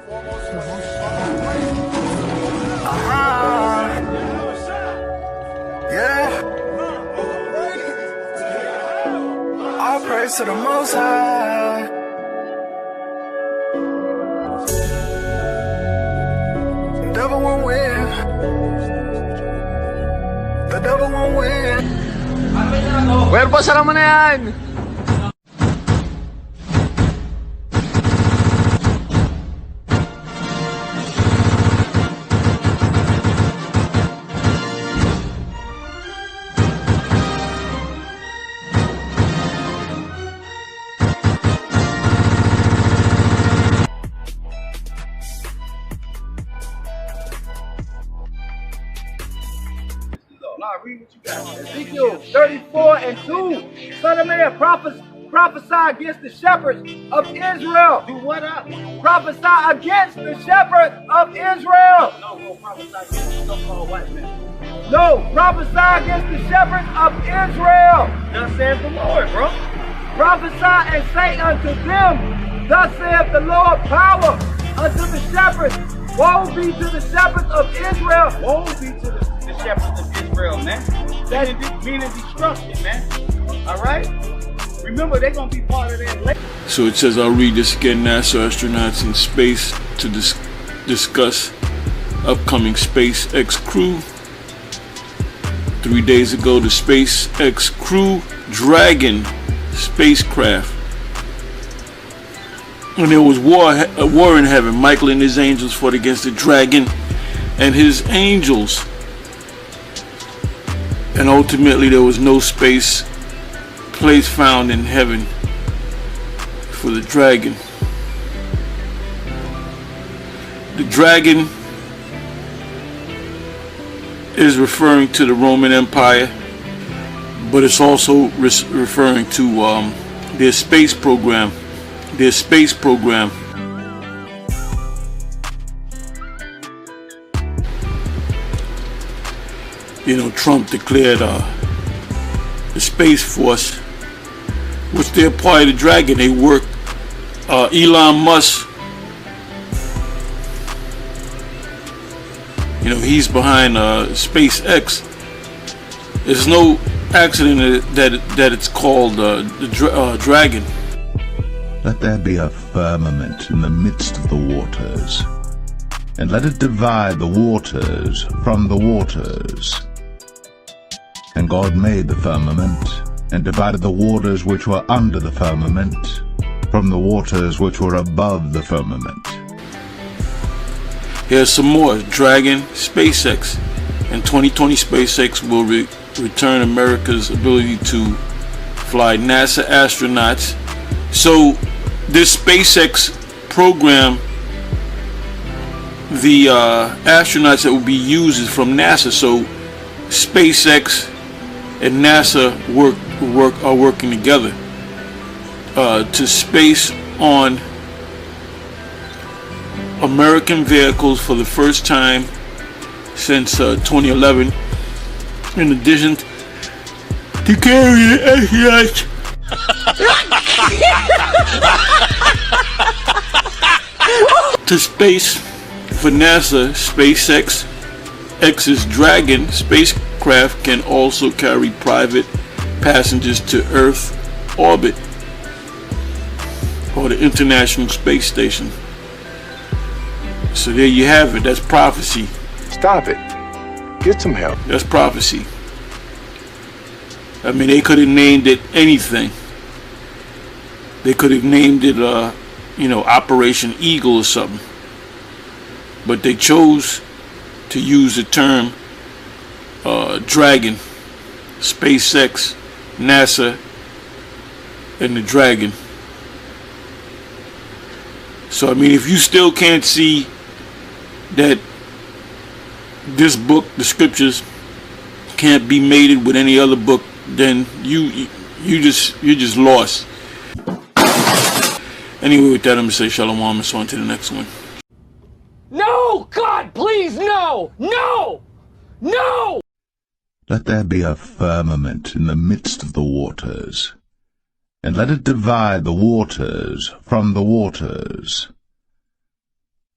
Yeah. All praise to the Most High. The devil won't win. The devil won't win. Werpo, sara mo na yan! Read what you got. Ezekiel 34:2. Son of man, prophesy against the shepherds of Israel. Do what up? Prophesy against the shepherds of Israel. No, prophesy against the so-called white man. No, prophesy against the shepherds of Israel. Thus saith the Lord, bro. Prophesy and say unto them, thus saith the Lord, power unto the shepherds. Woe be to the shepherds of Israel. Woe be to the shepherds of Israel, man. That meaning destruction, man. Alright? Remember, they're going to be part of that. So it says, I'll read this again. NASA astronauts in space to discuss upcoming SpaceX Crew. 3 days ago, the SpaceX Crew Dragon spacecraft. And there was a war in heaven. Michael and his angels fought against the dragon and his angels. And ultimately there was no place found in heaven for the dragon. The dragon is referring to the Roman Empire, but it's also referring to their space program. You know, Trump declared the Space Force, which they're part of the dragon. They work, Elon Musk, you know, he's behind SpaceX. There's no accident that it's called the dragon. Let there be a firmament in the midst of the waters, and let it divide the waters from the waters. And God made the firmament, and divided the waters which were under the firmament from the waters which were above the firmament. Here's some more. Dragon, SpaceX. In 2020, SpaceX will return America's ability to fly NASA astronauts. So this SpaceX program, the astronauts that will be used is from NASA. So SpaceX and NASA are working together to space on American vehicles for the first time since 2011. In addition to carrying astronauts to space for NASA, SpaceX's Dragon spacecraft can also carry private passengers to Earth orbit or the International Space Station. So there you have it. That's prophecy. Stop it. Get some help. That's prophecy. I mean, they could have named it anything. They could have named it, you know, Operation Eagle or something. But they chose to use the term Dragon, SpaceX, NASA, and the Dragon. So, I mean, if you still can't see that this book, the scriptures, can't be mated with any other book, then you're just lost. Anyway, with that, I'm gonna say Shalawam and so on to the next one. No! God, please, no! No! No! Let there be a firmament in the midst of the waters, and let it divide the waters from the waters.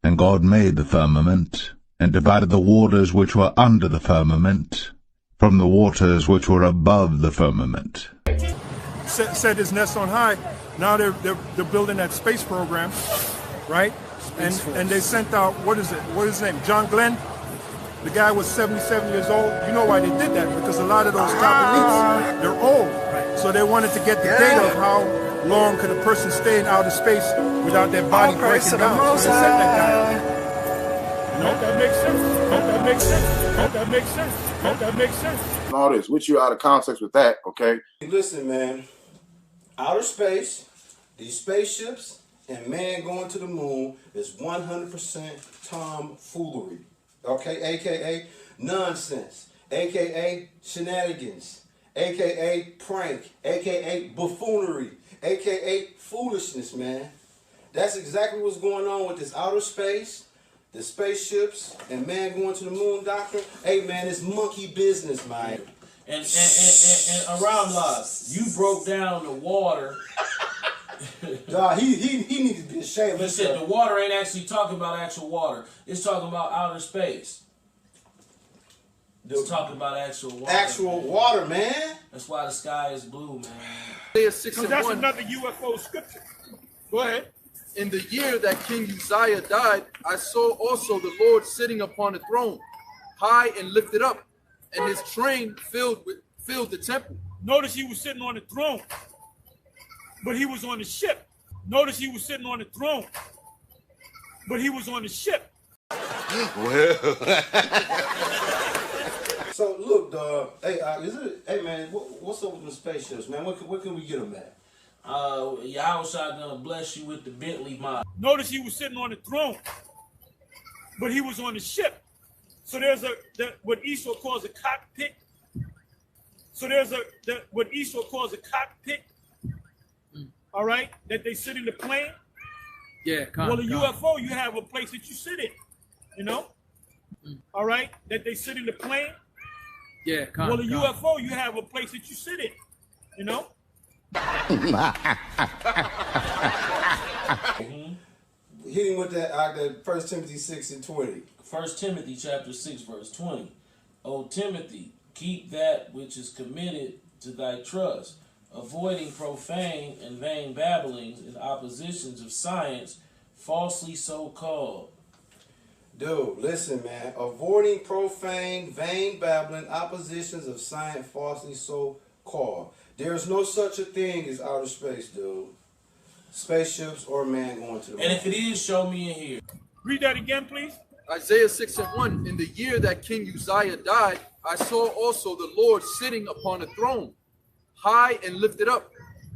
And God made the firmament, and divided the waters which were under the firmament from the waters which were above the firmament. Set his nest on high. Now they're building that space program, right? And they sent out, what is his name? John Glenn. The guy was 77 years old. You know why they did that? Because a lot of those Catholics, they're old. So they wanted to get the data of how long could a person stay in outer space without their body breaking down. So they sent that guy. You know, that makes sense. Hope that makes sense. Hope that makes sense. Hope that makes sense. All this, which you out of context with that, okay? Listen, man. Outer space, these spaceships, and man going to the moon is 100% tomfoolery. Okay, aka nonsense, aka shenanigans, aka prank, aka buffoonery, aka foolishness, man. That's exactly what's going on with this outer space, the spaceships, and man going to the moon doctrine. Hey, man, it's monkey business, man. And around lies, you broke down the water. Dog, he needs to be ashamed. Listen, the water ain't actually talking about actual water. It's talking about outer space. It's talking about actual water. Actual water, man. That's why the sky is blue, man. Isaiah 6 and 1. That's another UFO scripture. Go ahead. In the year that King Uzziah died, I saw also the Lord sitting upon a throne, high and lifted up, and his train filled the temple. Notice he was sitting on the throne, but he was on the ship. Notice he was sitting on the throne, but he was on the ship. So look, dog. Hey, hey, man, what's up with the spaceships, man? Where can we get them at? YAHAWASHI gonna bless you with the Bentley mod. Notice he was sitting on the throne, but he was on the ship. So there's what Esau calls a cockpit. So there's what Esau calls a cockpit. All right, that they sit in the plane. Yeah. Well, a UFO, you have a place that you sit in. You know. All right, that they sit in the plane. Yeah. Well, a UFO, you have a place that you sit in. You know. Hitting with that 1 Timothy 6 and 20. 1 Timothy chapter 6 verse 20. O Timothy, keep that which is committed to thy trust, avoiding profane and vain babblings and oppositions of science, falsely so called. Dude, listen, man. Avoiding profane, vain babbling, oppositions of science, falsely so called. There is no such a thing as outer space, dude. Spaceships or man going to the moon. And if it is, show me in here. Read that again, please. Isaiah 6 and 1. In the year that King Uzziah died, I saw also the Lord sitting upon a throne, high and lifted up,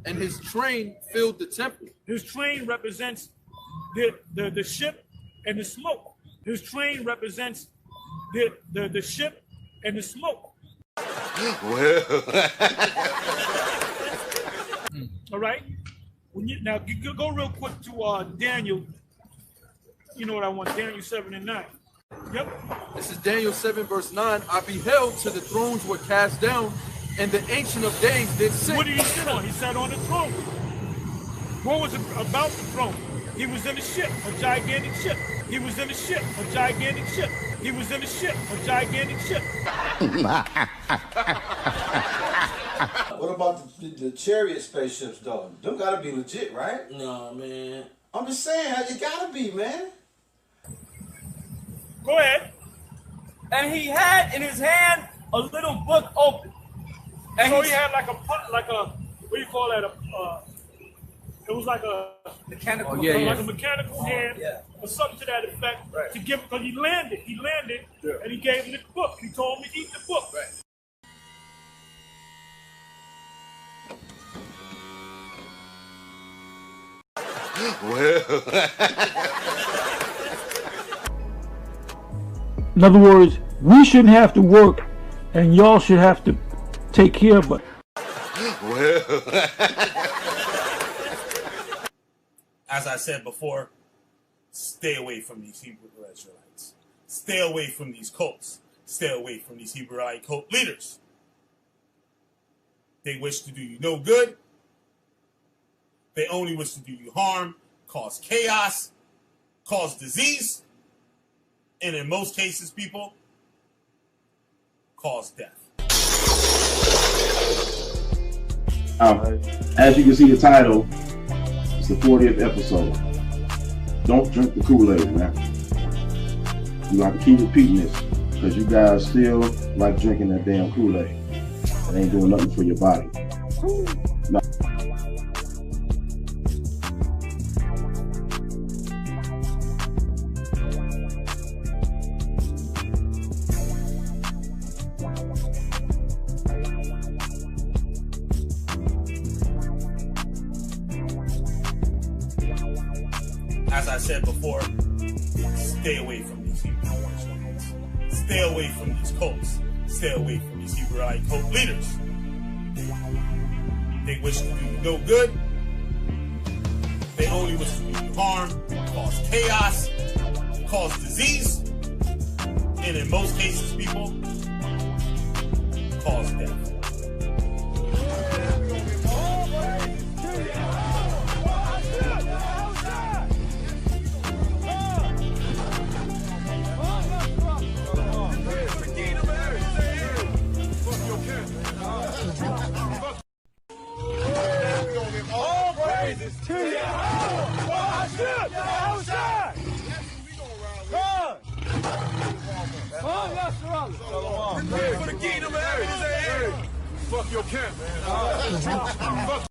and his train filled the temple. His train represents the ship and the smoke. His train represents the ship and the smoke. All right. Now go real quick to Daniel. You know what I want? Daniel 7 and 9. Yep. This is Daniel 7 verse 9. I beheld till the thrones were cast down, and the Ancient of Days did sit. What did he sit on? He sat on the throne. What was it about the throne? He was in a ship, a gigantic ship. He was in a ship, a gigantic ship. He was in a ship, a gigantic ship. What about the chariot spaceships, though? Them gotta be legit, right? No, man. I'm just saying, it gotta be, man. Go ahead. And he had in his hand a little book open. And so he had like a what do you call that? It was like a mechanical, like a mechanical hand, yeah, or something to that effect. Right. To give, because he landed, yeah, and he gave him the book. He told him to eat the book. Right. In other words, we shouldn't have to work, and y'all should have to take care of it. As I said before, stay away from these Hebrew Israelites. Stay away from these cults. Stay away from these Hebraite cult leaders. They wish to do you no good. They only wish to do you harm, cause chaos, cause disease, and in most cases, people, cause death. As you can see the title, it's the 40th episode. Don't drink the Kool-Aid, man. You have to keep repeating this because you guys still like drinking that damn Kool-Aid. It ain't doing nothing for your body. No. As I said before, stay away from these Hebrew Israelites. Stay away from these cults. Stay away from these Hebraite cult leaders. They wish to do you no good. They only wish to do you harm, cause chaos, cause disease, and in most cases, people, cause death. All praises to YAHAWAH! YAHAWASHI! For the kingdom of heaven. Fuck your camp, man.